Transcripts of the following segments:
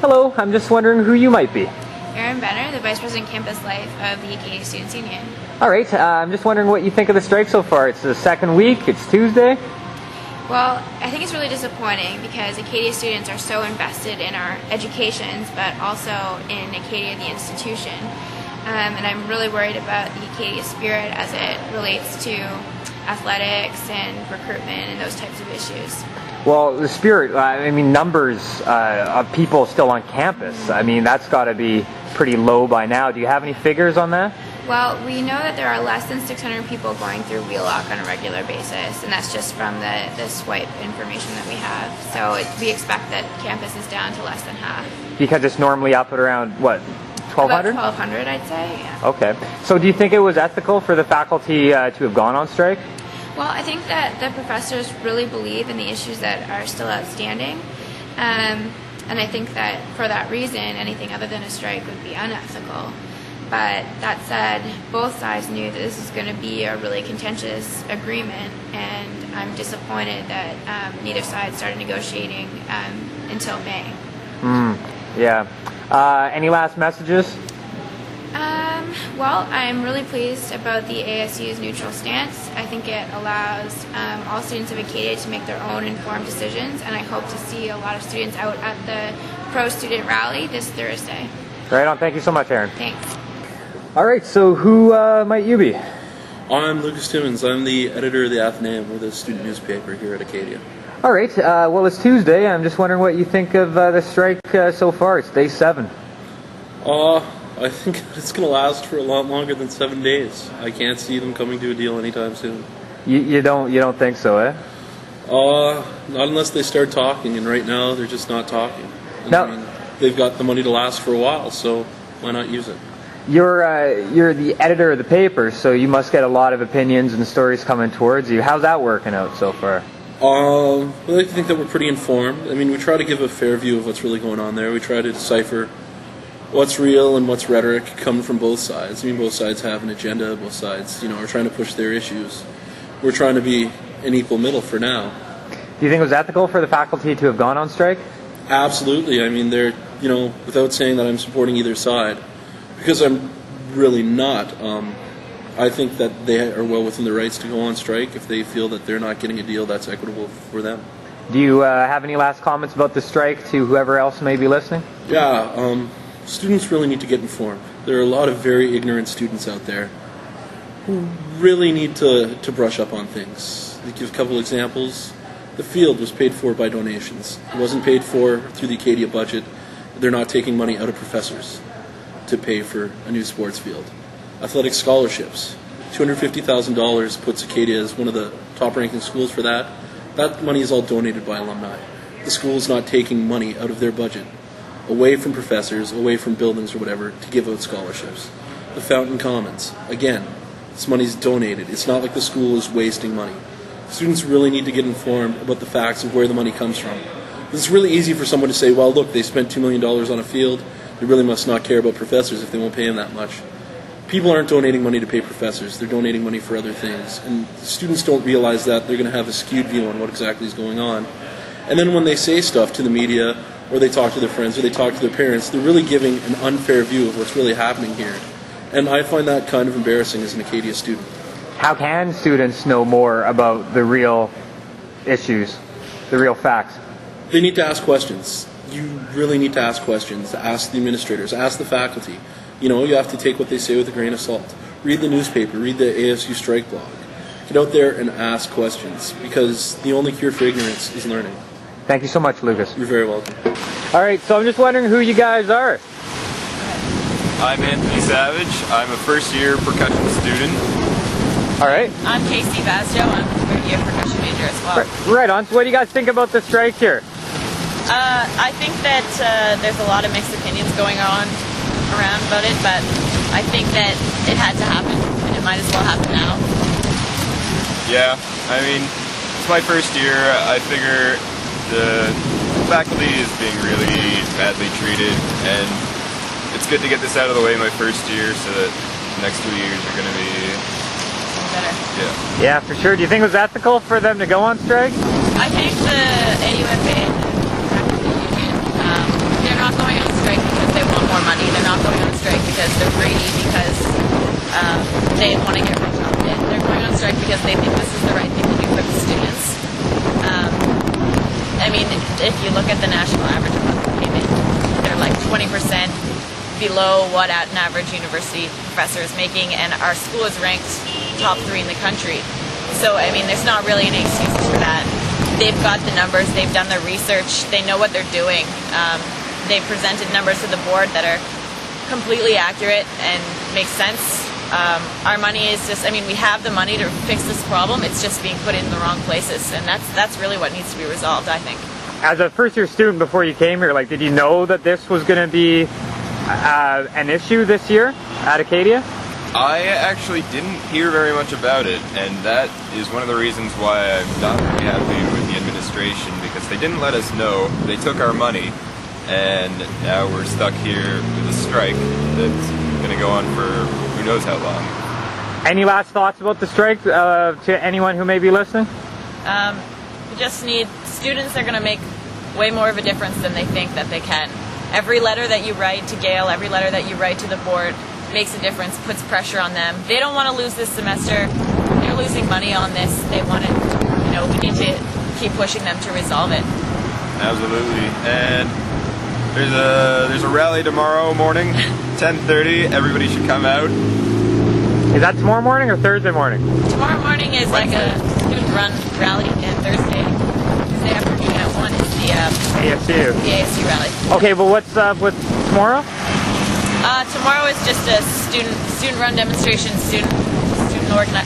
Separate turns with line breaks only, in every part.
Hello, I'm just wondering who you might be.
Erin Benner, the Vice President Campus Life of the Acadia Students Union.
Alright, I'm just wondering what you think of the strike so far. It's the second week, it's Tuesday.
Well, I think it's really disappointing because Acadia students are so invested in our educations, but also in Acadia the institution. And I'm really worried about the Acadia spirit as it relates to athletics and recruitment and those types of issues.
Well, the spirit, I mean, numbers of people still on campus. I mean, that's got to be pretty low by now. Do you have any figures on that?
Well, we know that there are less than 600 people going through Wheelock on a regular basis, and that's just from the swipe information that we have. So we expect that campus is down to less than half. Because
it's normally up at around, what, 1,200?
About 1,200, I'd say, yeah.
Okay. So do you think it was ethical for the faculty to have gone on strike?
Well, I think that the professors really believe in the issues that are still outstanding. And I think that for that reason, anything other than a strike would be unethical. But that said, both sides knew that this was going to be a really contentious agreement, and I'm disappointed that neither side started negotiating until May.
Yeah. Any last messages?
Well, I'm really pleased about the ASU's neutral stance. I think it allows all students of Acadia to make their own informed decisions, and I hope to see a lot of students out at the pro-student rally this Thursday.
Right on. Thank you so much, Erin.
Thanks.
All right, so who might you be?
I'm Lucas Timmons. I'm the editor of the Athenaeum, or the student newspaper here at Acadia.
All right, well, it's Tuesday. I'm just wondering what you think of the strike so far. It's day 7.
I think it's going to last for a lot longer than 7 days. I can't see them coming to a deal anytime soon.
You don't think so, eh?
Not unless they start talking, and right now they're just not talking.
No.
I mean, they've got the money to last for a while, so why not use it?
You're the editor of the paper, so you must get a lot of opinions and stories coming towards you. How's that working out so far?
I like to think that we're pretty informed. I mean, we try to give a fair view of what's really going on there. We try to decipher what's real and what's rhetoric coming from both sides. I mean, both sides have an agenda. Both sides, are trying to push their issues. We're trying to be an equal middle for now.
Do you think it was ethical for the faculty to have gone on strike?
Absolutely. I mean, they're, without saying that I'm supporting either side, because I'm really not. I think that they are well within their rights to go on strike if they feel that they're not getting a deal that's equitable for them.
Do you have any last comments about the strike to whoever else may be listening?
Yeah, students really need to get informed. There are a lot of very ignorant students out there who really need to brush up on things. To give a couple examples, the field was paid for by donations. It wasn't paid for through the Acadia budget. They're not taking money out of professors to pay for a new sports field. Athletic scholarships, $250,000 puts Acadia as one of the top-ranking schools for that. That money is all donated by alumni. The school is not taking money out of their budget, away from professors, away from buildings or whatever, to give out scholarships. The Fountain Commons, again, this money is donated. It's not like the school is wasting money. Students really need to get informed about the facts of where the money comes from. It's really easy for someone to say, well, look, they spent $2 million on a field. They really must not care about professors if they won't pay them that much. People aren't donating money to pay professors. They're donating money for other things. And students don't realize that. They're going to have a skewed view on what exactly is going on. And then when they say stuff to the media, or they talk to their friends, or they talk to their parents, they're really giving an unfair view of what's really happening here. And I find that kind of embarrassing as an Acadia student.
How can students know more about the real issues, the real facts?
They need to ask questions. You really need to ask questions. Ask the administrators. Ask the faculty. You have to take what they say with a grain of salt. Read the newspaper. Read the ASU strike blog. Get out there and ask questions, because the only cure for ignorance is learning.
Thank you so much, Lucas.
You're very welcome.
All right, so I'm just wondering who you guys are.
I'm Anthony Savage. I'm a first-year percussion student.
All right.
I'm Casey Vazjo. I'm a third-year percussion major as well.
Right on. So what do you guys think about the strike here?
I think that there's a lot of mixed opinions going on around about it, but I think that it had to happen, and it might as well happen now.
Yeah, I mean, it's my first year. I figure the faculty is being really badly treated, and it's good to get this out of the way my first year so that the next 2 years are going to be
Better.
Yeah, for sure. Do you think it was ethical for them to go on strike?
I think the AUFA and the faculty union, they're not going want more money. They're not going on strike because they're greedy, because they want to get rich off it. They're going on strike because they think this is the right thing to do for the students. I mean, if you look at the national average of monthly payment, they're like 20% below what an average university professor is making, and our school is ranked top 3 in the country. So, I mean, there's not really any excuses for that. They've got the numbers, they've done the research, they know what they're doing. They've presented numbers to the board that are completely accurate and make sense. Our money is just, I mean, we have the money to fix this problem, it's just being put in the wrong places, and that's really what needs to be resolved, I think.
As a first-year student before you came here, like, did you know that this was going to be an issue this year at Acadia?
I actually didn't hear very much about it, and that is one of the reasons why I'm not very happy with the administration, because they didn't let us know. They took our money, and now we're stuck here with a strike that's going to go on for who knows how long.
Any last thoughts about the strike to anyone who may be listening?
We just need, students are going to make way more of a difference than they think that they can. Every letter that you write to Gail, every letter that you write to the board makes a difference, puts pressure on them. They don't want to lose this semester. They're losing money on this. They want it, you know, we need to keep pushing them to resolve it.
Absolutely. And there's a rally tomorrow morning, 10:30. Everybody should come out.
Is that tomorrow morning or Thursday morning?
Tomorrow morning is like a student run rally, and Thursday afternoon at 1 is the ASU rally.
Okay, well, what's up with tomorrow?
Tomorrow is just a student run demonstration, student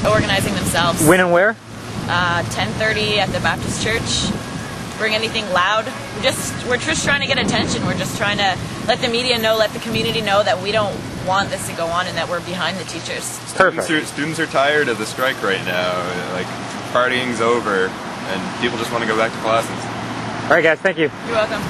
organizing themselves.
When and where?
10:30 at the Baptist Church. Bring anything loud. We're just trying to get attention. We're just trying to let the media know, let the community know that we don't want this to go on and that we're behind the teachers.
Perfect.
Students are tired of the strike right now. Like, partying's over, and people just want to go back to classes.
All right, guys, thank you.
You're welcome.